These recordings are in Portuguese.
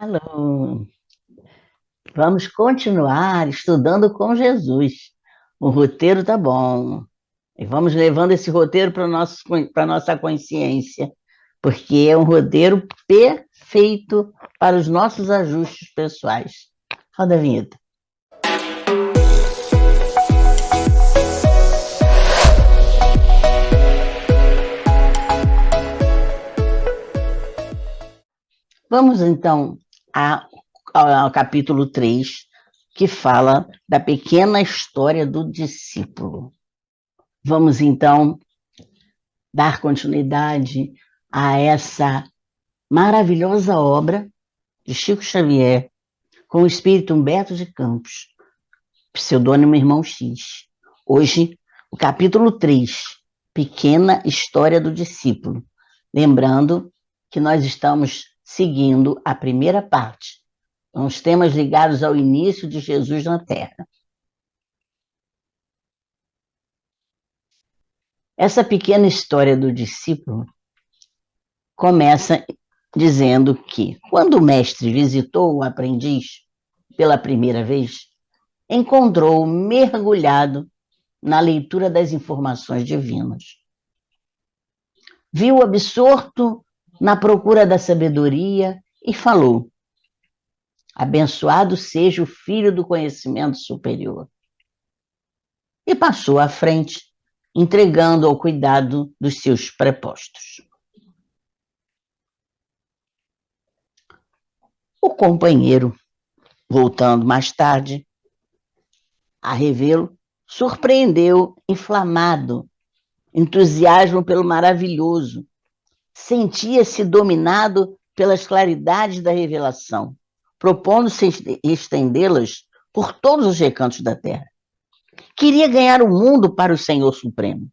Alô, vamos continuar estudando com Jesus. O roteiro tá bom. E vamos levando esse roteiro para nossa consciência, porque é um roteiro perfeito para os nossos ajustes pessoais. Roda a vinheta. Vamos então a- ao capítulo 3, que fala da pequena história do discípulo. Vamos então dar continuidade a essa maravilhosa obra de Chico Xavier com o espírito Humberto de Campos, pseudônimo Irmão X. Hoje, o capítulo 3, Pequena História do Discípulo. Lembrando que nós estamos seguindo a primeira parte, os temas ligados ao início de Jesus na Terra. Essa pequena história do discípulo começa dizendo que, quando o mestre visitou o aprendiz pela primeira vez, encontrou-o mergulhado na leitura das informações divinas. Viu absorto na procura da sabedoria e falou: abençoado seja o filho do conhecimento superior. E passou à frente, entregando ao cuidado dos seus prepostos. O companheiro, voltando mais tarde a revê-lo, surpreendeu inflamado, entusiasmo pelo maravilhoso. Sentia-se dominado pelas claridades da revelação, propondo-se estendê-las por todos os recantos da terra. Queria ganhar o mundo para o Senhor Supremo.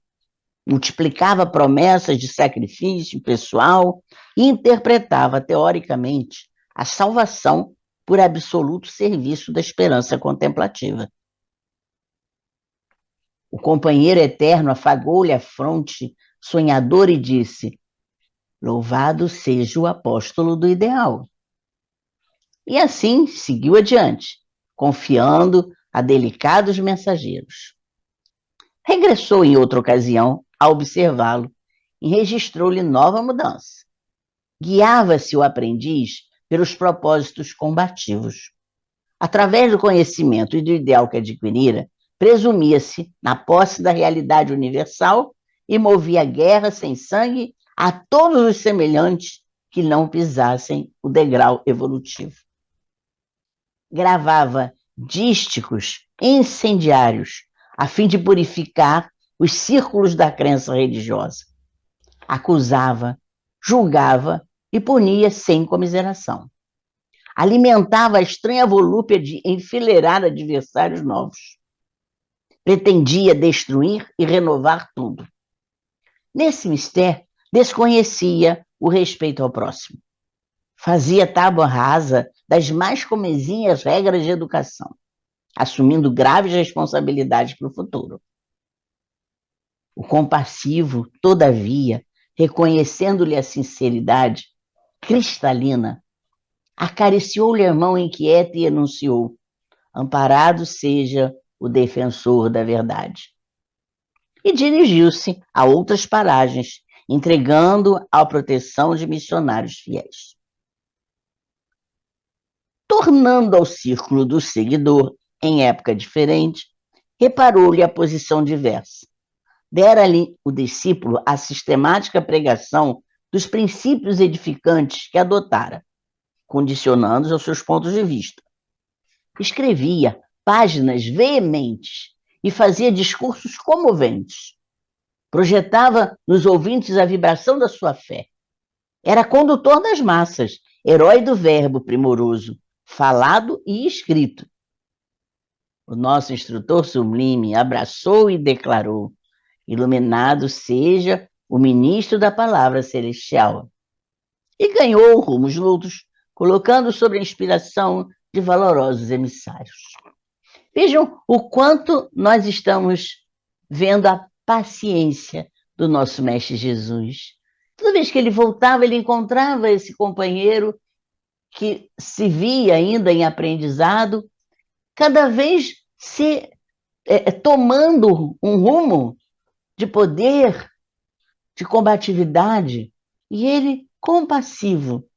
Multiplicava promessas de sacrifício pessoal e interpretava, teoricamente, a salvação por absoluto serviço da esperança contemplativa. O companheiro eterno afagou-lhe a fronte sonhador e disse: louvado seja o apóstolo do ideal. E assim seguiu adiante, confiando a delicados mensageiros. Regressou em outra ocasião a observá-lo e registrou-lhe nova mudança. Guiava-se o aprendiz pelos propósitos combativos. Através do conhecimento e do ideal que adquirira, presumia-se na posse da realidade universal e movia a guerra sem sangue a todos os semelhantes que não pisassem o degrau evolutivo. Gravava dísticos incendiários a fim de purificar os círculos da crença religiosa. Acusava, julgava e punia sem comiseração. Alimentava a estranha volúpia de enfileirar adversários novos. Pretendia destruir e renovar tudo. Nesse mistério, desconhecia o respeito ao próximo. Fazia tábua rasa das mais comezinhas regras de educação, assumindo graves responsabilidades para o futuro. O compassivo, todavia, reconhecendo-lhe a sinceridade cristalina, acariciou-lhe a mão inquieta e enunciou: amparado seja o defensor da verdade. E dirigiu-se a outras paragens, entregando à proteção de missionários fiéis. Tornando ao círculo do seguidor, em época diferente, reparou-lhe a posição diversa. Dera-lhe o discípulo a sistemática pregação dos princípios edificantes que adotara, condicionando-os aos seus pontos de vista. Escrevia páginas veementes e fazia discursos comoventes. Projetava nos ouvintes a vibração da sua fé. Era condutor das massas, herói do verbo primoroso, falado e escrito. O nosso instrutor sublime abraçou e declarou: iluminado seja o ministro da palavra celestial. E ganhou rumos lutos, colocando sobre a inspiração de valorosos emissários. Vejam o quanto nós estamos vendo a paciência do nosso Mestre Jesus. Toda vez que ele voltava, ele encontrava esse companheiro que se via ainda em aprendizado, cada vez se tomando um rumo de poder, de combatividade, e ele, compassivo,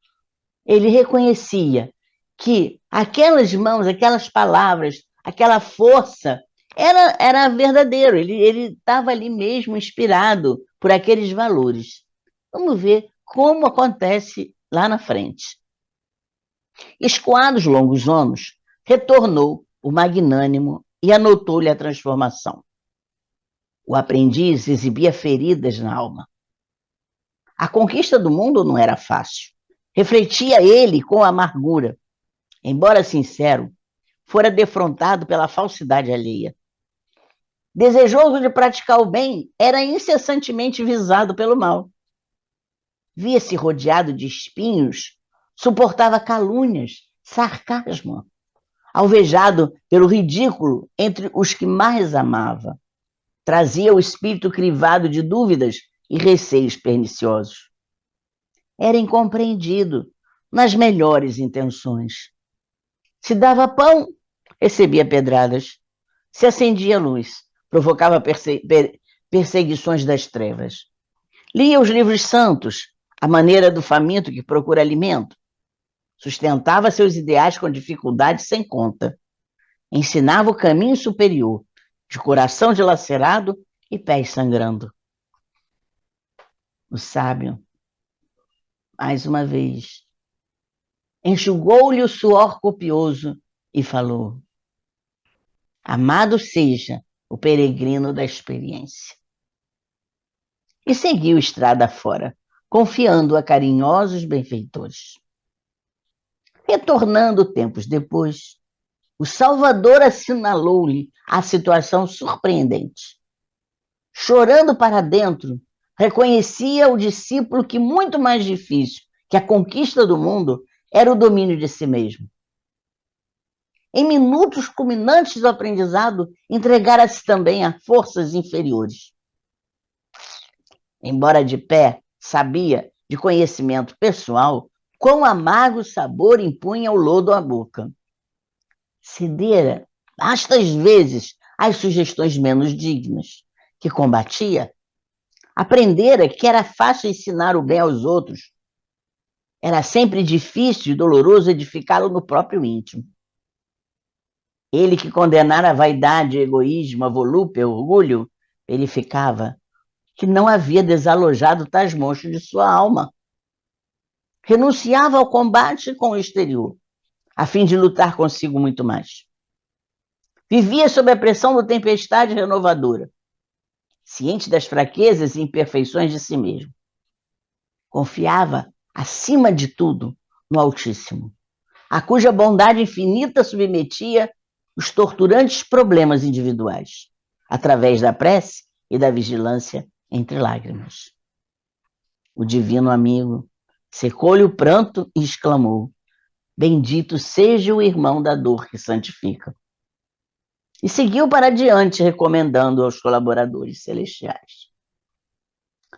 ele reconhecia que aquelas mãos, aquelas palavras, aquela força era verdadeiro, ele estava ali mesmo inspirado por aqueles valores. Vamos ver como acontece lá na frente. Escoados longos anos, retornou o magnânimo e anotou-lhe a transformação. O aprendiz exibia feridas na alma. A conquista do mundo não era fácil. Refletia ele com amargura. Embora sincero, fora defrontado pela falsidade alheia. Desejoso de praticar o bem, era incessantemente visado pelo mal. Via-se rodeado de espinhos, suportava calúnias, sarcasmo, alvejado pelo ridículo entre os que mais amava. Trazia o espírito crivado de dúvidas e receios perniciosos. Era incompreendido nas melhores intenções. Se dava pão, recebia pedradas. Se acendia luz, provocava perseguições das trevas. Lia os livros santos, à maneira do faminto que procura alimento. Sustentava seus ideais com dificuldade sem conta. Ensinava o caminho superior, de coração dilacerado e pés sangrando. O sábio, mais uma vez, enxugou-lhe o suor copioso e falou: amado seja o peregrino da experiência. E seguiu estrada fora, confiando a carinhosos benfeitores. Retornando tempos depois, o Salvador assinalou-lhe a situação surpreendente. Chorando para dentro, reconhecia o discípulo que muito mais difícil que a conquista do mundo era o domínio de si mesmo. Em minutos culminantes do aprendizado, entregara-se também a forças inferiores. Embora de pé, sabia, de conhecimento pessoal, quão amargo sabor impunha o lodo à boca. Cedera vastas vezes às sugestões menos dignas, que combatia. Aprendera que era fácil ensinar o bem aos outros. Era sempre difícil e doloroso edificá-lo no próprio íntimo. Ele que condenara a vaidade, o egoísmo, a volúpia, o orgulho, verificava que não havia desalojado tais monstros de sua alma. Renunciava ao combate com o exterior, a fim de lutar consigo muito mais. Vivia sob a pressão da tempestade renovadora, ciente das fraquezas e imperfeições de si mesmo. Confiava, acima de tudo, no Altíssimo, a cuja bondade infinita submetia os torturantes problemas individuais, através da prece e da vigilância entre lágrimas. O divino amigo secou-lhe o pranto e exclamou: bendito seja o irmão da dor que santifica. E seguiu para diante, recomendando aos colaboradores celestiais.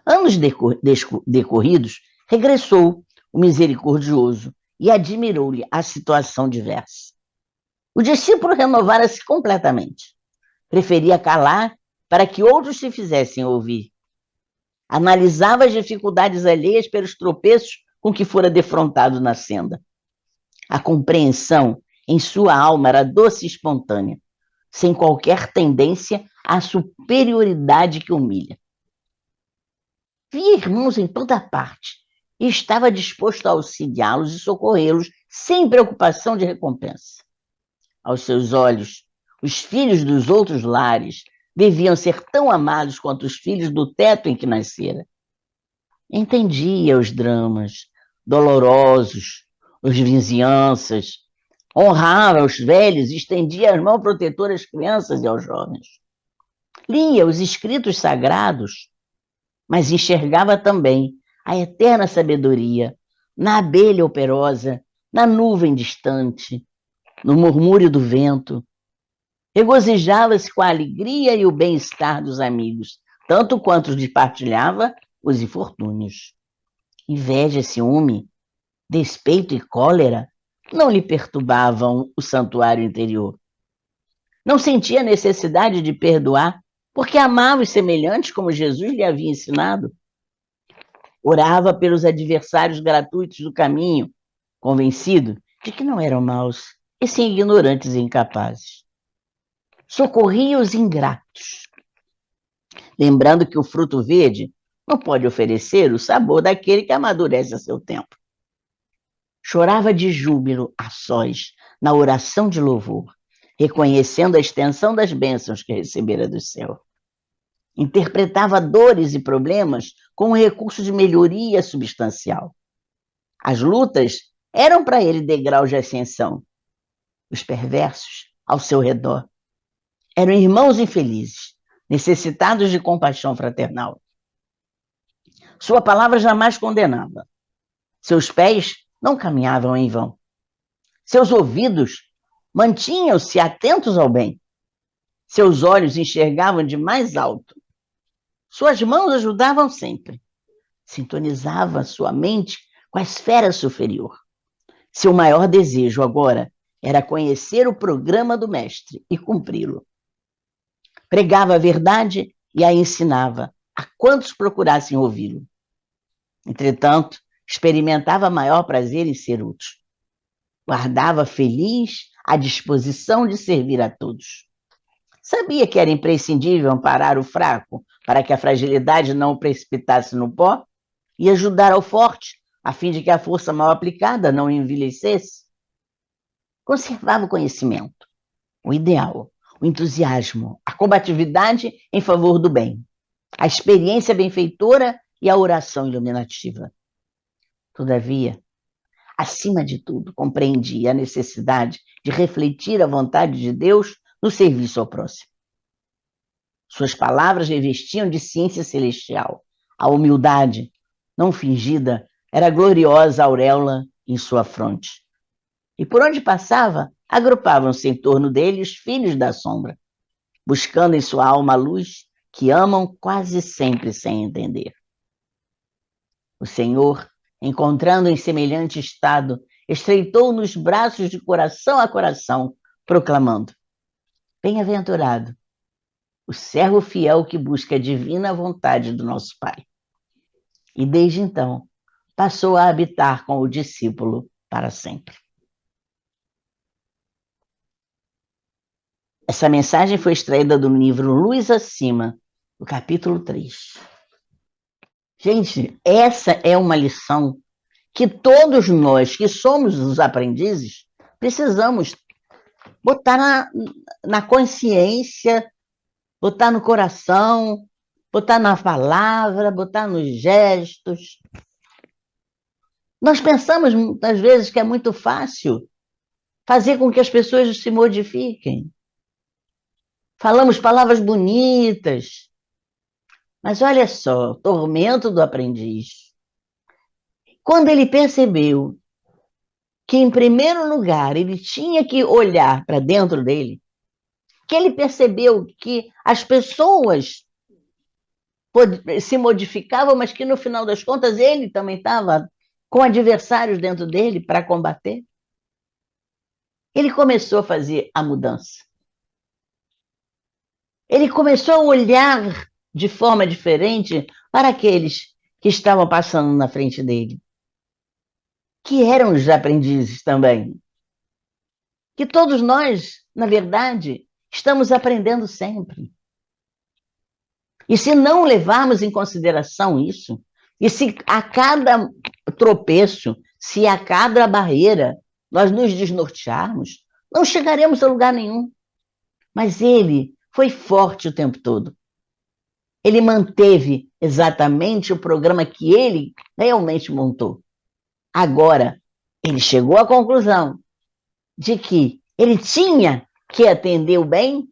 Anos decorridos, regressou o misericordioso e admirou-lhe a situação diversa. O discípulo renovara-se completamente. Preferia calar para que outros se fizessem ouvir. Analisava as dificuldades alheias pelos tropeços com que fora defrontado na senda. A compreensão em sua alma era doce e espontânea, sem qualquer tendência à superioridade que humilha. Via irmãos em toda parte e estava disposto a auxiliá-los e socorrê-los sem preocupação de recompensa. Aos seus olhos, os filhos dos outros lares deviam ser tão amados quanto os filhos do teto em que nascera. Entendia os dramas dolorosos, as vizinhanças, honrava os velhos e estendia as mãos protetoras às crianças e aos jovens. Lia os escritos sagrados, mas enxergava também a eterna sabedoria na abelha operosa, na nuvem distante, no murmúrio do vento. Regozijava-se com a alegria e o bem-estar dos amigos, tanto quanto lhe partilhava os infortúnios. Inveja e ciúme despeito e cólera não lhe perturbavam o santuário interior. Não sentia necessidade de perdoar, porque amava os semelhantes como Jesus lhe havia ensinado. Orava pelos adversários gratuitos do caminho, convencido de que não eram maus, e sim ignorantes e incapazes. Socorria os ingratos, lembrando que o fruto verde não pode oferecer o sabor daquele que amadurece a seu tempo. Chorava de júbilo a sós, na oração de louvor, reconhecendo a extensão das bênçãos que recebera do céu. Interpretava dores e problemas com um recurso de melhoria substancial. As lutas eram para ele degraus de ascensão. Os perversos, ao seu redor, eram irmãos infelizes, necessitados de compaixão fraternal. Sua palavra jamais condenava. Seus pés não caminhavam em vão. Seus ouvidos mantinham-se atentos ao bem. Seus olhos enxergavam de mais alto. Suas mãos ajudavam sempre. Sintonizava sua mente com a esfera superior. Seu maior desejo agora era conhecer o programa do Mestre e cumpri-lo. Pregava a verdade e a ensinava a quantos procurassem ouvi-lo. Entretanto, experimentava maior prazer em ser útil. Guardava feliz a disposição de servir a todos. Sabia que era imprescindível amparar o fraco para que a fragilidade não o precipitasse no pó e ajudar ao forte, a fim de que a força mal aplicada não envelhecesse. Conservava o conhecimento, o ideal, o entusiasmo, a combatividade em favor do bem, a experiência benfeitora e a oração iluminativa. Todavia, acima de tudo, compreendia a necessidade de refletir a vontade de Deus no serviço ao próximo. Suas palavras revestiam de ciência celestial. A humildade, não fingida, era a gloriosa auréola em sua fronte. E por onde passava, agrupavam-se em torno dele os filhos da sombra, buscando em sua alma a luz que amam quase sempre sem entender. O Senhor, encontrando em semelhante estado, estreitou nos braços de coração a coração, proclamando: bem-aventurado o servo fiel que busca a divina vontade do nosso Pai. E desde então, passou a habitar com o discípulo para sempre. Essa mensagem foi extraída do livro Luz Acima, do capítulo 3. Gente, essa é uma lição que todos nós que somos os aprendizes precisamos botar na consciência, botar no coração, botar na palavra, botar nos gestos. Nós pensamos muitas vezes que é muito fácil fazer com que as pessoas se modifiquem. Falamos palavras bonitas, mas olha só, o tormento do aprendiz. Quando ele percebeu que, em primeiro lugar, ele tinha que olhar para dentro dele, que ele percebeu que as pessoas se modificavam, mas que, no final das contas, ele também estava com adversários dentro dele para combater. Ele começou a fazer a mudança. Ele começou a olhar de forma diferente para aqueles que estavam passando na frente dele, que eram os aprendizes também. Que todos nós, na verdade, estamos aprendendo sempre. E se não levarmos em consideração isso, e se a cada tropeço, se a cada barreira nós nos desnortearmos, não chegaremos a lugar nenhum. Mas ele foi forte o tempo todo. Ele manteve exatamente o programa que ele realmente montou. Agora, ele chegou à conclusão de que ele tinha que atender o bem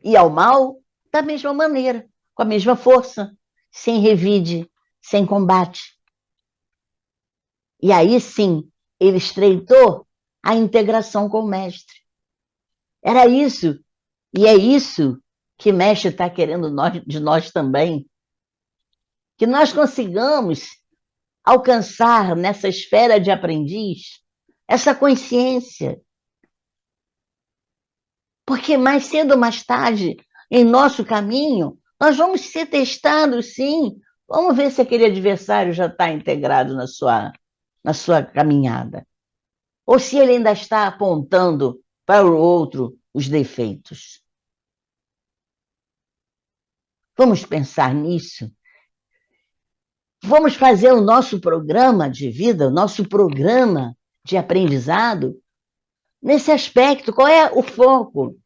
e ao mal da mesma maneira, com a mesma força, sem revide, sem combate. E aí sim, ele estreitou a integração com o mestre. Era isso, e é isso que o mestre está querendo de nós também. Que nós consigamos, alcançar nessa esfera de aprendiz essa consciência. Porque mais cedo ou mais tarde, em nosso caminho, nós vamos ser testados, sim. Vamos ver se aquele adversário já está integrado na sua caminhada. Ou se ele ainda está apontando para o outro os defeitos. Vamos pensar nisso. Vamos fazer o nosso programa de vida, o nosso programa de aprendizado nesse aspecto. Qual é o foco?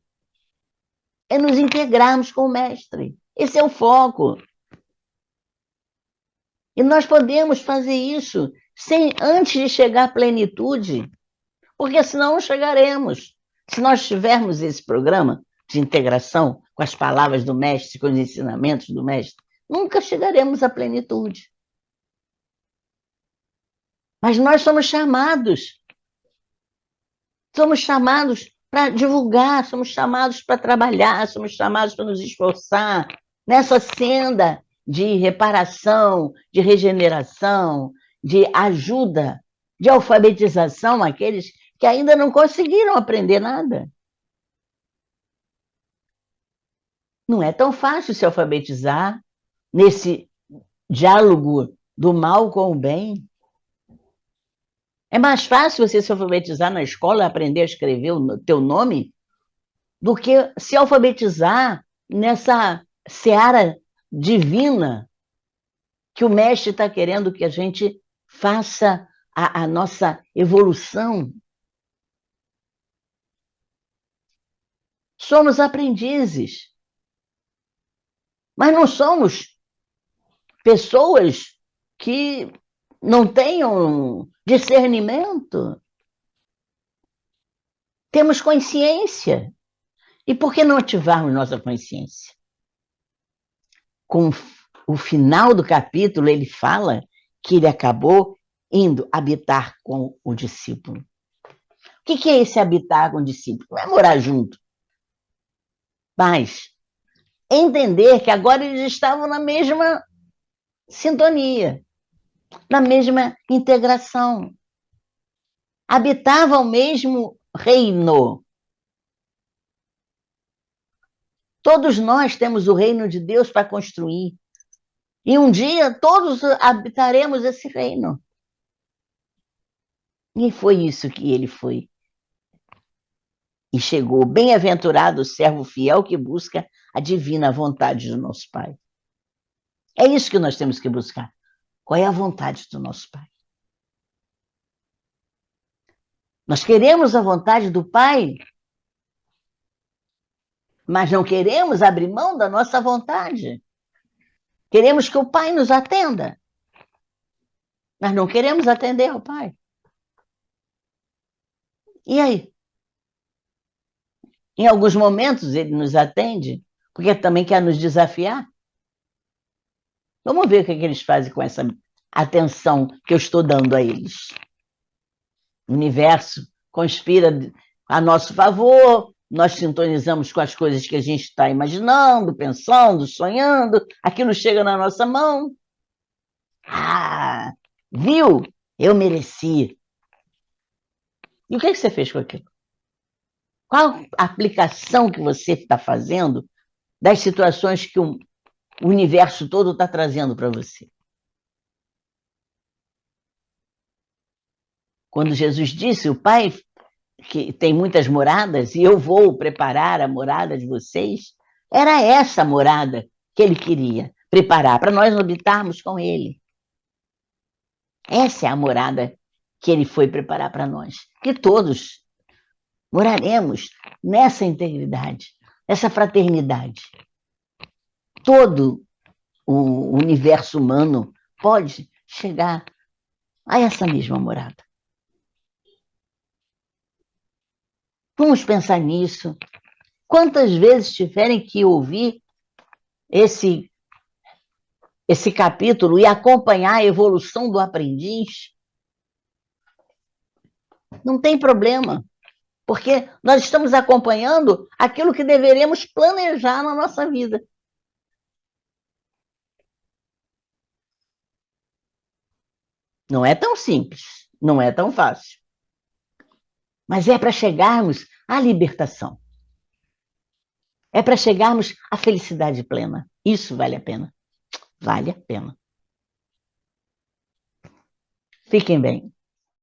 É nos integrarmos com o mestre. Esse é o foco. E nós podemos fazer isso antes de chegar à plenitude, porque senão não chegaremos. Se nós tivermos esse programa de integração com as palavras do mestre, com os ensinamentos do mestre, nunca chegaremos à plenitude. Mas nós somos chamados para divulgar, somos chamados para trabalhar, somos chamados para nos esforçar nessa senda de reparação, de regeneração, de ajuda, de alfabetização àqueles que ainda não conseguiram aprender nada. Não é tão fácil se alfabetizar nesse diálogo do mal com o bem. É mais fácil você se alfabetizar na escola, aprender a escrever o teu nome, do que se alfabetizar nessa seara divina que o mestre está querendo que a gente faça a nossa evolução. Somos aprendizes, mas não somos pessoas que não tenham discernimento. Temos consciência. E por que não ativarmos nossa consciência? Com o final do capítulo, ele fala que ele acabou indo habitar com o discípulo. O que é esse habitar com o discípulo? Não é morar junto. Mas entender que agora eles estavam na mesma sintonia, na mesma integração. Habitavam o mesmo reino. Todos nós temos o reino de Deus para construir. E um dia todos habitaremos esse reino. E foi isso que ele foi. E chegou, bem-aventurado o servo fiel que busca a divina vontade do nosso Pai. É isso que nós temos que buscar. Qual é a vontade do nosso Pai? Nós queremos a vontade do Pai, mas não queremos abrir mão da nossa vontade. Queremos que o Pai nos atenda, mas não queremos atender ao Pai. E aí? Em alguns momentos ele nos atende, porque também quer nos desafiar. Vamos ver o que eles fazem com essa atenção que eu estou dando a eles. O universo conspira a nosso favor, nós sintonizamos com as coisas que a gente está imaginando, pensando, sonhando, aquilo chega na nossa mão. Ah, viu? Eu mereci. E o que você fez com aquilo? Qual a aplicação que você está fazendo das situações que o universo todo está trazendo para você? Quando Jesus disse, o Pai que tem muitas moradas e eu vou preparar a morada de vocês, era essa morada que ele queria preparar para nós habitarmos com ele. Essa é a morada que ele foi preparar para nós, que todos moraremos nessa integridade, nessa fraternidade. Todo o universo humano pode chegar a essa mesma morada. Vamos pensar nisso. Quantas vezes tiverem que ouvir esse capítulo e acompanhar a evolução do aprendiz, não tem problema, porque nós estamos acompanhando aquilo que deveremos planejar na nossa vida. Não é tão simples, não é tão fácil. Mas é para chegarmos à libertação. É para chegarmos à felicidade plena. Isso vale a pena. Vale a pena. Fiquem bem.